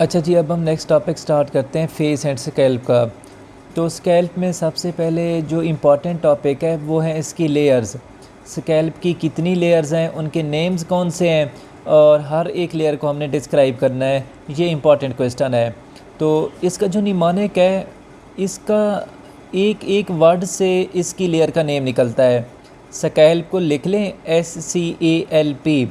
अच्छा जी, अब हम नेक्स्ट टॉपिक स्टार्ट करते हैं फेस एंड स्कैल्प का। तो स्कैल्प में सबसे पहले जो इम्पॉर्टेंट टॉपिक है वो है इसकी लेयर्स। स्कैल्प की कितनी लेयर्स हैं, उनके नेम्स कौन से हैं और हर एक लेयर को हमने डिस्क्राइब करना है। ये इम्पॉर्टेंट क्वेश्चन है। तो इसका जो निमोनिक है, इसका एक एक वर्ड से इसकी लेयर का नेम निकलता है। स्कैल्प को लिख लें, SCALP।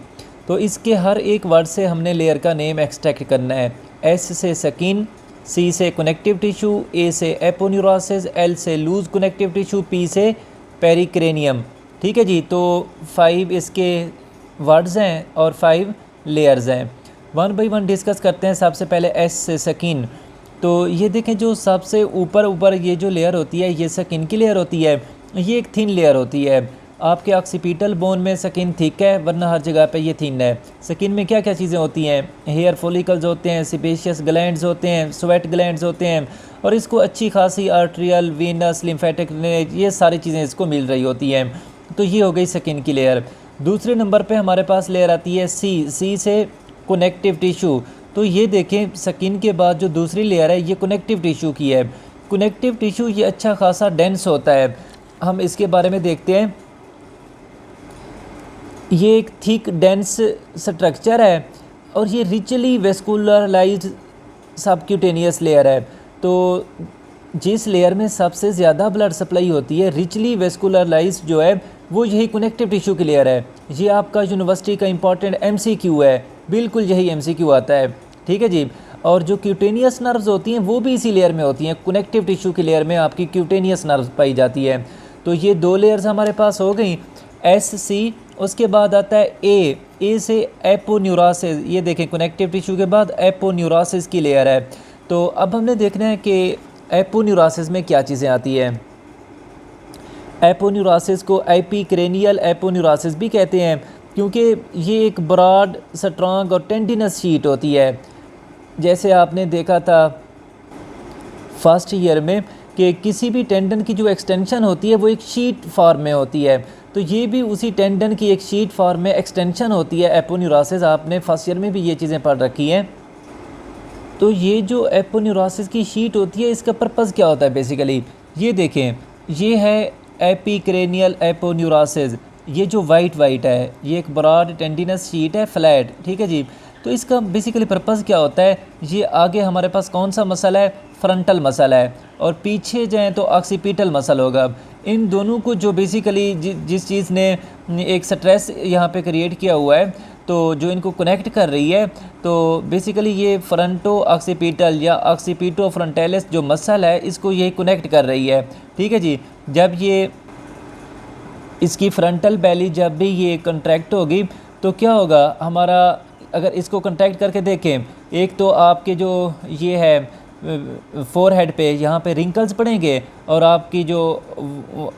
तो इसके हर एक वर्ड से हमने लेयर का नेम एक्सट्रैक्ट करना है। S से स्किन, C से कनेक्टिव टिश्यू, A से एपोन्यूरोसिस, L से लूज कनेक्टिव टिश्यू, P से पेरिक्रेनियम। ठीक है जी। तो 5 इसके वर्ड्स हैं और 5 लेयर्स हैं। वन बाई वन डिस्कस करते हैं। सबसे पहले S से स्किन। तो ये देखें, जो सबसे ऊपर ऊपर ये जो लेयर होती है ये स्किन की लेयर होती है। ये एक थिन लेयर होती है। आपके ऑक्सीपिटल बोन में स्किन थिक है, वरना हर जगह पे ये थिन है। स्किन में क्या क्या चीज़ें होती हैं? हेयर फॉलिकल्स होते हैं, सिपेशियस ग्लैंड्स होते हैं, स्वेट ग्लैंड्स होते हैं, और इसको अच्छी खासी आर्ट्रियल, वीनस, लिम्फेटिक, ये सारी चीज़ें इसको मिल रही होती हैं। तो ये हो गई स्किन की लेयर। दूसरे नंबर पे हमारे पास लेयर आती है सी से कनेक्टिव टिश्यू। तो ये देखें, स्किन के बाद जो दूसरी लेयर है ये कनेक्टिव टिश्यू की है। कनेक्टिव टिश्यू ये अच्छा खासा डेंस होता है। हम इसके बारे में देखते हैं। ये एक थिक डेंस स्ट्रक्चर है और ये रिचली वेस्कुलराइज्ड सबक्यूटेनियस लेयर है। तो जिस लेयर में सबसे ज़्यादा ब्लड सप्लाई होती है, रिचली वेस्कुलराइज्ड जो है, वो यही कनेक्टिव टिश्यू की लेयर है। ये आपका यूनिवर्सिटी का इंपॉर्टेंट MCQ है, बिल्कुल यही MCQ आता है। ठीक है जी। और जो क्यूटेनियस नर्व्स होती हैं वो भी इसी लेयर में होती हैं। कनेक्टिव टिश्यू की लेयर में आपकी क्यूटेनियस नर्व्स पाई जाती है। तो ये 2 लेयर्स हमारे पास हो गई, SC। उसके बाद आता है ए से एपोन्यूरोसिस। ये देखें, कनेक्टिव टिश्यू के बाद एपोन्यूरोसिस की लेयर है। तो अब हमने देखना है कि एपोन्यूरोसिस में क्या चीज़ें आती हैं। एपोन्यूरोसिस को एपिक्रेनियल एपोन्यूरोसिस भी कहते हैं, क्योंकि ये एक ब्रॉड, स्ट्रॉन्ग और टेंडिनस शीट होती है। जैसे आपने देखा था फर्स्ट ईयर में कि किसी भी टेंडन की जो एक्सटेंशन होती है वो एक शीट फॉर्म में होती है। तो ये भी उसी टेंडन की एक शीट फॉर्म में एक्सटेंशन होती है एपोन्यूरोसिस। आपने फर्स्ट ईयर में भी ये चीज़ें पढ़ रखी हैं। तो ये जो एपोन्यूरोसिस की शीट होती है, इसका पर्पज़ क्या होता है बेसिकली? ये देखें, ये है एपिक्रेनियल एपोन्यूरोसिस। ये जो वाइट है, ये एक ब्रॉड टेंडिनस शीट है, फ्लैट। ठीक है जी। तो इसका बेसिकली पर्पज़ क्या होता है? ये आगे हमारे पास कौन सा मसल है? फ्रंटल मसल है, और पीछे जाएँ तो ऑक्सीपिटल मसल होगा। इन दोनों को जो बेसिकली जिस चीज़ ने एक स्ट्रेस यहाँ पे क्रिएट किया हुआ है, तो जो इनको कनेक्ट कर रही है, तो बेसिकली ये फ्रंटो ऑक्सीपिटल या ऑक्सीपिटो फ्रंटालिस जो मसल है, इसको ये कनेक्ट कर रही है। ठीक है जी। जब ये इसकी फ्रंटल बेली जब भी ये कंट्रैक्ट होगी तो क्या होगा हमारा? अगर इसको कंट्रैक्ट करके देखें, एक तो आपके जो ये है फोरहेड पे यहाँ पे रिंकल्स पड़ेंगे, और आपकी जो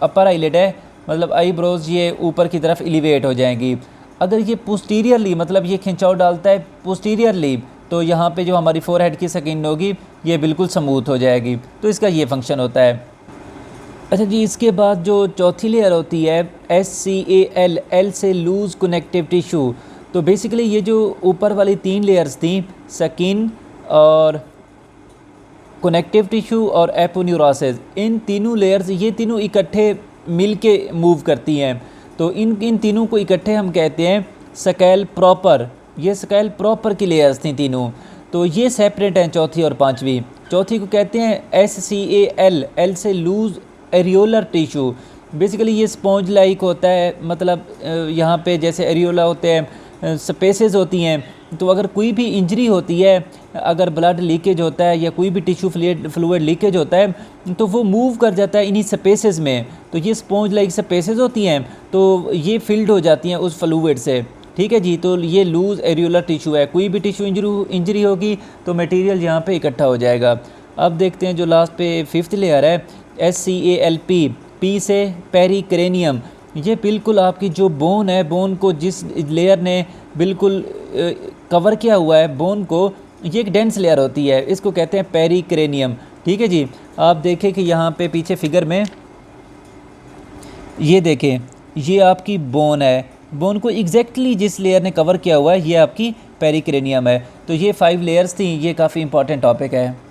अपर आईलिड है, मतलब आईब्रोज, ये ऊपर की तरफ एलिवेट हो जाएंगी। अगर ये पोस्टीरियरली, मतलब ये खिंचाव डालता है पोस्टीरियरली, तो यहाँ पे जो हमारी फोरहेड की स्किन होगी ये बिल्कुल स्मूथ हो जाएगी। तो इसका ये फंक्शन होता है। अच्छा जी, इसके बाद जो चौथी लेयर होती है SCAL, L से लूज कनेक्टिव टिश्यू। तो बेसिकली ये जो ऊपर वाली 3 लेयर्स थी, स्किन और कनेक्टिव टिश्यू और एपोन्यूरोसिस, इन तीनों लेयर्स, ये तीनों इकट्ठे मिल के मूव करती हैं। तो इन तीनों को इकट्ठे हम कहते हैं स्कैल्प प्रॉपर। ये स्कैल्प प्रॉपर की लेयर्स थी तीनों। तो ये सेपरेट हैं, चौथी और पांचवी। चौथी को कहते हैं SCAL, L से लूज एरियोलर टिश्यू। बेसिकली ये स्पॉन्ज लाइक होता है, मतलब यहाँ पे जैसे एरियोला होते हैं, स्पेसेस होती हैं। तो अगर कोई भी इंजरी होती है, अगर ब्लड लीकेज होता है या कोई भी टिश्यू फ्लूइड लीकेज होता है, तो वो मूव कर जाता है इन्हीं स्पेसेस में। तो ये स्पॉन्ज लाइक स्पेसेस होती हैं, तो ये फिल्ड हो जाती हैं उस फ्लूइड से। ठीक है जी। तो ये लूज एरियोलर टिश्यू है। कोई भी टिश्यू इंजरी होगी तो मटेरियल यहाँ पे इकट्ठा हो जाएगा। अब देखते हैं जो लास्ट पे 5th लेयर है SCALP, P से पेरिक्रेनियम। ये बिल्कुल आपकी जो बोन है, बोन को जिस लेयर ने बिल्कुल कवर किया हुआ है बोन को, ये एक डेंस लेयर होती है, इसको कहते हैं पेरिक्रेनियम। ठीक है जी। आप देखें कि यहाँ पे पीछे फिगर में ये देखें, ये आपकी बोन है। बोन को एग्जैक्टली जिस लेयर ने कवर किया हुआ है ये आपकी पेरिक्रेनियम है। तो ये 5 लेयर्स थी, ये काफ़ी इंपॉर्टेंट टॉपिक है।